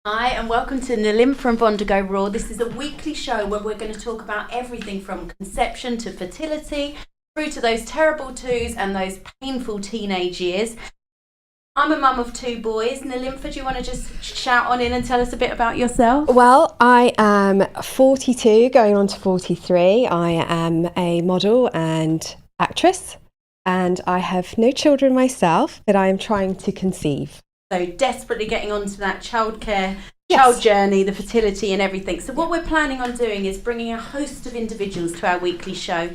Hi, and welcome to Nalintha and Vonda Go Raw. This is a weekly show where we're going to talk about everything from conception to fertility, through to those terrible twos and those painful teenage years. I'm a mum of two boys. Nalintha, do you want to just shout on in and tell us a bit about yourself? Well, I am 42, going on to 43. I am a model and actress, and I have no children myself, but I am trying to conceive. So desperately getting onto that childcare, Yes. child journey, the fertility and everything. So what we're planning on doing is bringing a host of individuals to our weekly show,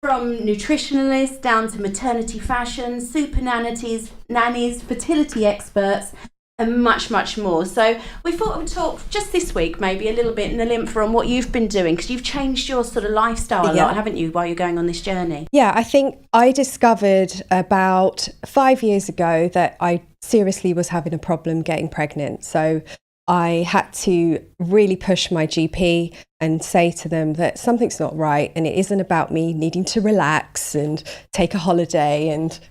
from nutritionalists down to maternity fashion, super nannies, fertility experts, and much, much more. So we thought we'd talk just this week, maybe a little bit, Nalintha, on what you've been doing, because you've changed your sort of lifestyle a lot, haven't you, while you're going on this journey? Yeah, I think I discovered about 5 years ago that I seriously was having a problem getting pregnant. So I had to really push my GP and say to them that something's not right, and it isn't about me needing to relax and take a holiday and,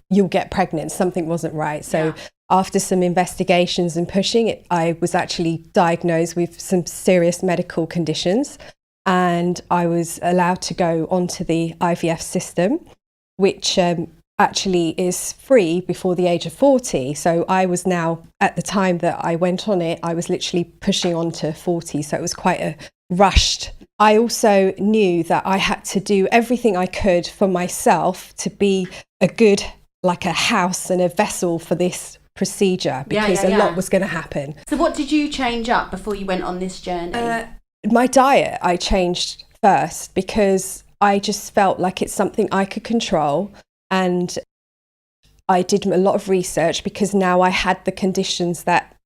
you'll get pregnant. Something wasn't right. So after some investigations and pushing, I was actually diagnosed with some serious medical conditions, and I was allowed to go onto the IVF system, which actually is free before the age of 40. So I was now, at the time that I went on it, I was literally pushing on to 40. So it was quite a rushed. I also knew that I had to do everything I could for myself to be a good, like a house and a vessel for this procedure, because a lot was going to happen. So what did you change up before you went on this journey? My diet I changed first, because I just felt like it's something I could control. And I did a lot of research, because now I had the conditions that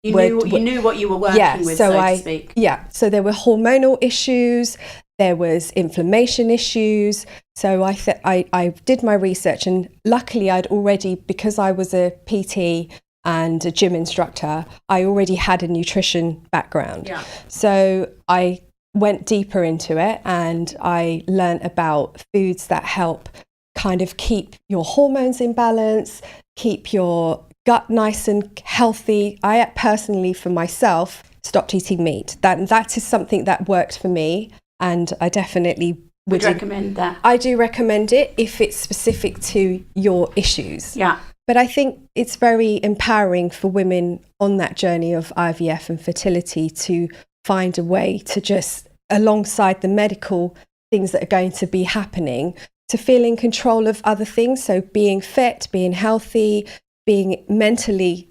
you knew what you were working with, so to speak. Yeah, so there were hormonal issues, there was inflammation issues. So I did my research, and luckily I'd already, because I was a PT and a gym instructor, I already had a nutrition background. Yeah. So I went deeper into it, and I learned about foods that help kind of keep your hormones in balance, keep your gut nice and healthy. I personally, for myself, stopped eating meat. That is something that worked for me, and I definitely would recommend that. I do recommend it if it's specific to your issues. Yeah. But I think it's very empowering for women on that journey of IVF and fertility to find a way to just, alongside the medical things that are going to be happening, to feel in control of other things. So being fit, being healthy, being mentally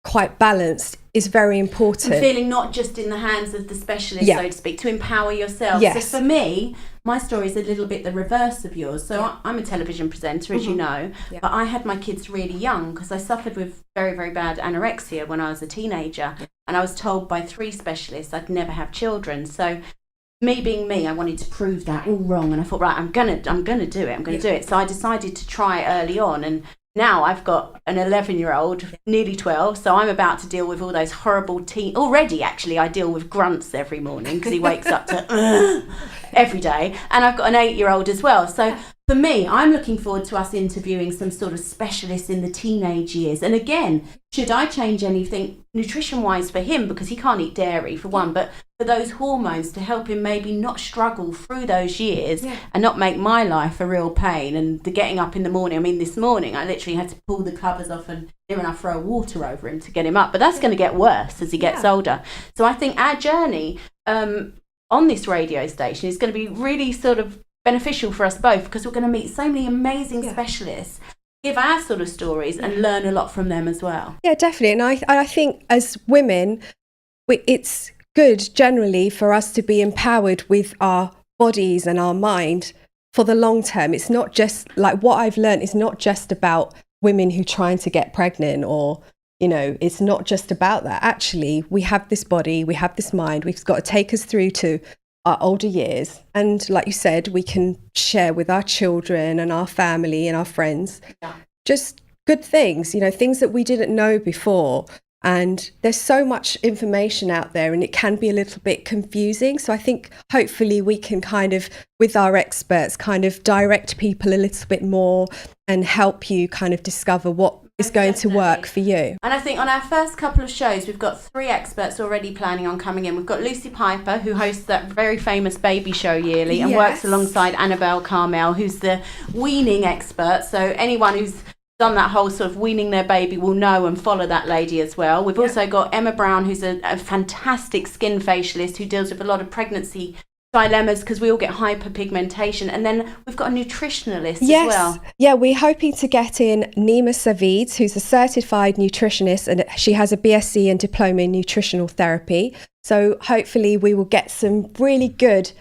quite balanced is very important. And feeling not just in the hands of the specialist, so to speak, to empower yourself. Yes. So for me, my story is a little bit the reverse of yours. So I'm a television presenter, as you know, but I had my kids really young, because I suffered with very, very bad anorexia when I was a teenager. And I was told by 3 specialists I'd never have children. So me being me, I wanted to prove that all wrong, and I thought, right, I'm gonna do it. So I decided to try early on, and now I've got an 11-year-old, nearly 12, so I'm about to deal with all those horrible already actually I deal with grunts every morning, because he wakes up to every day, and I've got an 8-year-old as well. So for me, I'm looking forward to us interviewing some sort of specialists in the teenage years. And again, should I change anything nutrition-wise for him, because he can't eat dairy for one, but for those hormones to help him maybe not struggle through those years and not make my life a real pain. And the getting up in the morning, I mean, this morning I literally had to pull the covers off and near enough throw water over him to get him up. But that's going to get worse as he gets older. So I think our journey on this radio station is going to be really sort of beneficial for us both, because we're going to meet so many amazing specialists, give our sort of stories and learn a lot from them as well. Yeah, definitely. And I think as women, it's good generally for us to be empowered with our bodies and our mind for the long term. It's not just like, what I've learned is not just about women who trying to get pregnant, or it's not just about that. Actually, we have this body, we have this mind, we've got to take us through to our older years, and like you said, we can share with our children and our family and our friends just good things, things that we didn't know before. And there's so much information out there, and it can be a little bit confusing. So I think hopefully we can kind of, with our experts, kind of direct people a little bit more and help you kind of discover what is going to work for you. And I think on our first couple of shows, we've got 3 experts already planning on coming in. We've got Lucy Piper, who hosts that very famous baby show yearly and works alongside Annabelle Carmel, who's the weaning expert. So anyone who's done that whole sort of weaning their baby will know and follow that lady as well. We've also got Emma Brown, who's a fantastic skin facialist who deals with a lot of pregnancy dilemmas because we all get hyperpigmentation. And then we've got a nutritionalist as well. Yeah, we're hoping to get in Nima Savid, who's a certified nutritionist, and she has a BSc and diploma in nutritional therapy. So hopefully we will get some really good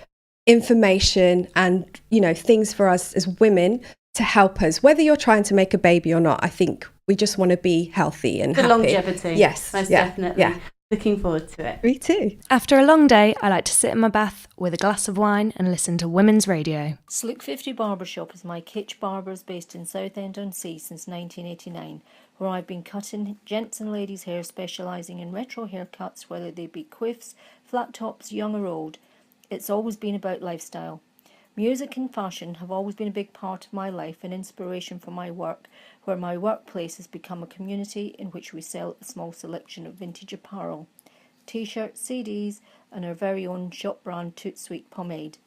information and, you know, things for us as women to help us, whether you're trying to make a baby or not. I think we just want to be healthy and happy. Longevity. Yes, most definitely. Yeah. Looking forward to it. Me too. After a long day, I like to sit in my bath with a glass of wine and listen to women's radio. Slook 50 Barbershop is my kitsch barbers based in Southend-on-Sea since 1989, where I've been cutting gents and ladies' hair, specialising in retro haircuts, whether they be quiffs, flat tops, young or old. It's always been about lifestyle. Music and fashion have always been a big part of my life and inspiration for my work, where my workplace has become a community in which we sell a small selection of vintage apparel, t-shirts, CDs and our very own shop brand Toot Sweet pomade.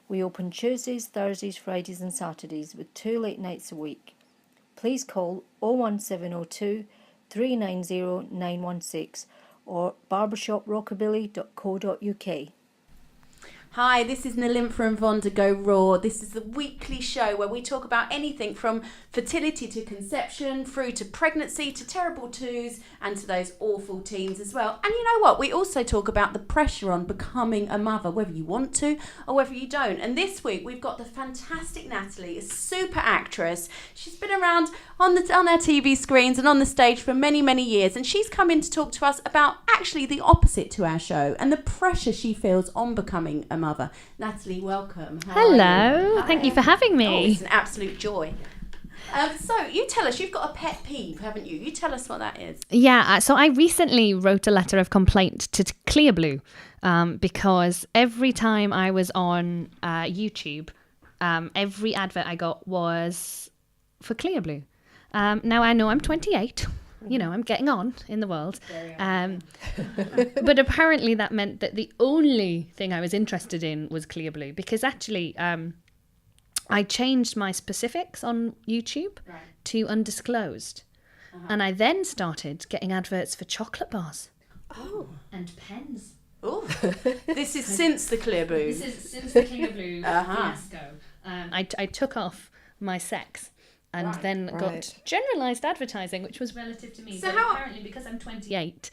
We open Tuesdays, Thursdays, Fridays and Saturdays with 2 late nights a week. Please call 01702 390 916 or barbershoprockabilly.co.uk. Hi, this is Nalintha and Vonda Go Raw. This is the weekly show where we talk about anything from fertility to conception, through to pregnancy, to terrible twos, and to those awful teens as well. And you know what? We also talk about the pressure on becoming a mother, whether you want to or whether you don't. And this week we've got the fantastic Natalie, a super actress. She's been around on our TV screens and on the stage for many, many years. And she's come in to talk to us about actually the opposite to our show and the pressure she feels on becoming a mother. Natalie, welcome. Hello. Thank you for having me. Oh, it's an absolute joy. So you tell us, you've got a pet peeve, haven't you? You tell us what that is. Yeah, so I recently wrote a letter of complaint to Clear Blue because every time I was on YouTube, every advert I got was for Clear Blue. Now I know I'm 28. You know, I'm getting on in the world. But apparently that meant that the only thing I was interested in was Clear Blue, because actually I changed my specifics on YouTube to undisclosed. And I then started getting adverts for chocolate bars. Oh. And pens. Oh. This is since the Clear Blue. This is since the Clear Blue fiasco. I took off my sex. And then got generalised advertising, which was relative to me. So apparently, because I'm 28,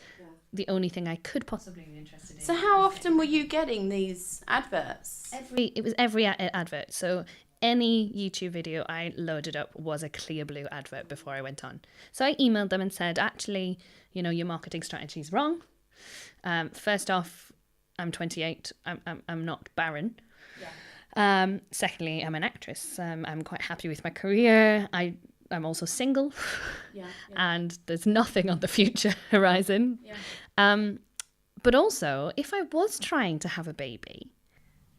the only thing I could possibly be interested in. So how often were you getting these adverts? It was every advert. So any YouTube video I loaded up was a Clear Blue advert before I went on. So I emailed them and said, actually, you know, your marketing strategy is wrong. First off, I'm 28. I'm not barren. Yeah. Secondly, I'm an actress. I'm quite happy with my career. I'm also single, and there's nothing on the future horizon. Yeah. But also, if I was trying to have a baby,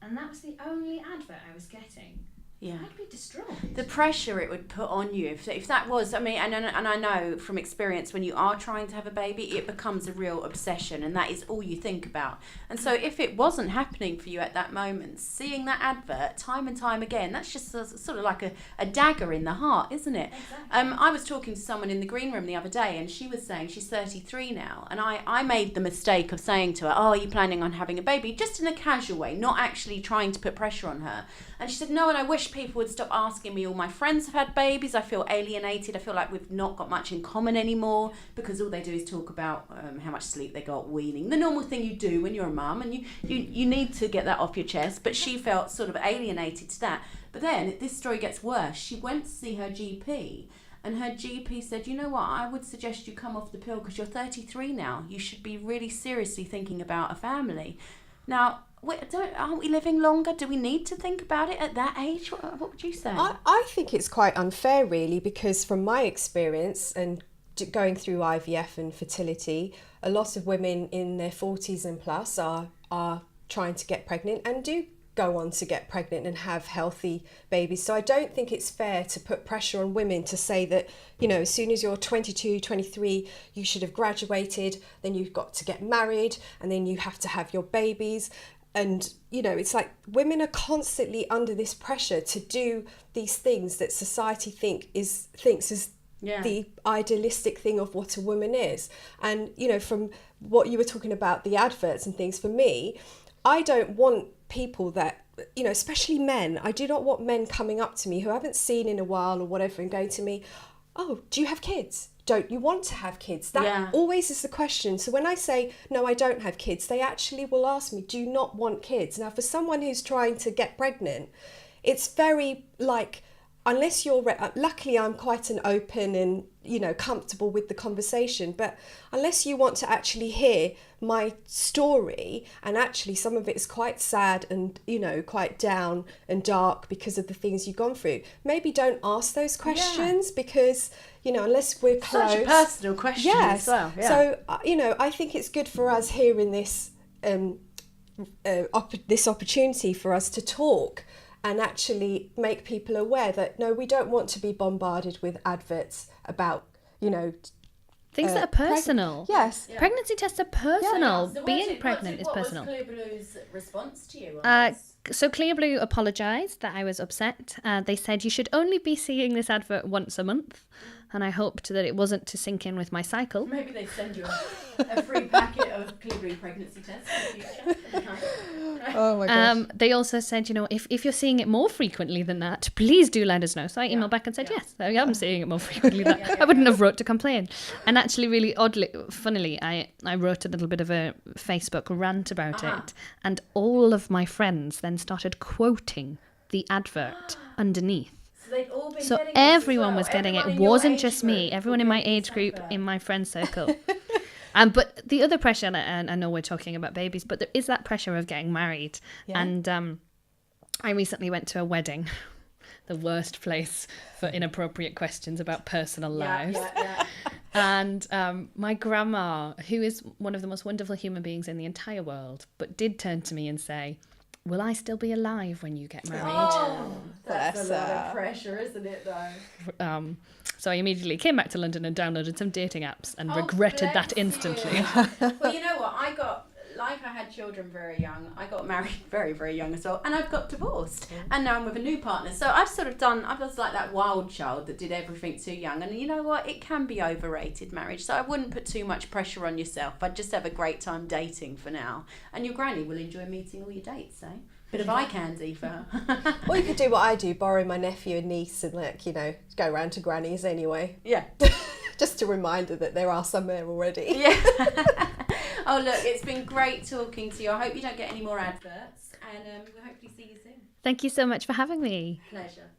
and that was the only advert I was getting, I'd be distraught. The pressure it would put on you, if that was, I mean, and I know from experience, when you are trying to have a baby, it becomes a real obsession, and that is all you think about. And so if it wasn't happening for you at that moment, seeing that advert time and time again, that's just sort of like a dagger in the heart, isn't it? Exactly. I was talking to someone in the green room the other day, and she was saying she's 33 now, and I made the mistake of saying to her, oh, are you planning on having a baby? Just in a casual way, not actually trying to put pressure on her. And she said, no, and I wish people would stop asking me. All my friends have had babies. I feel alienated. I feel like we've not got much in common anymore, because all they do is talk about how much sleep they got, weaning, the normal thing you do when you're a mum, and you need to get that off your chest. But she felt sort of alienated to that. But then this story gets worse. She went to see her GP, and her GP said, you know what, I would suggest you come off the pill because you're 33 now. You should be really seriously thinking about a family. Now, aren't we living longer? Do we need to think about it at that age? What would you say? I think it's quite unfair, really, because from my experience and going through IVF and fertility, a lot of women in their 40s and plus are trying to get pregnant and do go on to get pregnant and have healthy babies. So I don't think it's fair to put pressure on women to say that, you know, as soon as you're 22, 23, you should have graduated, then you've got to get married, and then you have to have your babies. And, you know, it's like women are constantly under this pressure to do these things that society thinks is the idealistic thing of what a woman is. And, you know, from what you were talking about, the adverts and things, for me, I don't want people that, you know, especially men, I do not want men coming up to me who I haven't seen in a while or whatever and going to me, oh, do you have kids? Don't you want to have kids? That always is the question. So when I say, no, I don't have kids, they actually will ask me, do you not want kids? Now, for someone who's trying to get pregnant, it's very like, unless you're, luckily I'm quite an open and, you know, comfortable with the conversation, but unless you want to actually hear my story, and actually some of it is quite sad and, you know, quite down and dark because of the things you've gone through, maybe don't ask those questions because, you know, unless we're close. Such a personal question as well. Yeah. So, you know, I think it's good for us here in this, this opportunity for us to talk and actually make people aware that, no, we don't want to be bombarded with adverts about, you know, things that are personal. Yes. Yeah. Pregnancy tests are personal. So Being pregnant is what personal. What was Clear Blue's response to you on this? So Clear Blue apologised that I was upset. They said you should only be seeing this advert once a month. And I hoped that it wasn't to sink in with my cycle. Maybe they send you a free packet of Clear Blue pregnancy tests in the future. Oh my gosh. They also said, you know, if you're seeing it more frequently than that, please do let us know. So I emailed back and said, yes, I am seeing it more frequently than that. I wouldn't have wrote to complain. And actually, really funnily, I wrote a little bit of a Facebook rant about it. And all of my friends then started quoting the advert underneath. So everyone was getting it. It wasn't just me. Everyone in my age group, in my friend circle. But the other pressure, and I know we're talking about babies, but there is that pressure of getting married. Yeah. And I recently went to a wedding, the worst place for inappropriate questions about personal lives. And my grandma, who is one of the most wonderful human beings in the entire world, but did turn to me and say, will I still be alive when you get married? Oh, that's a lot of pressure, isn't it, though? So I immediately came back to London and downloaded some dating apps and regretted that instantly. Well, you know what? I had children very young. I got married very, very young as well. And I've got divorced. And now I'm with a new partner. So I was like that wild child that did everything too young. And you know what? It can be overrated, marriage. So I wouldn't put too much pressure on yourself. I'd just have a great time dating for now. And your granny will enjoy meeting all your dates, eh? Bit of eye candy for her. Or you could do what I do, borrow my nephew and niece and, like, you know, go round to grannies anyway. Yeah. Just a reminder that there are some there already. Yeah. Oh, look, it's been great talking to you. I hope you don't get any more adverts, and we'll hopefully see you soon. Thank you so much for having me. Pleasure.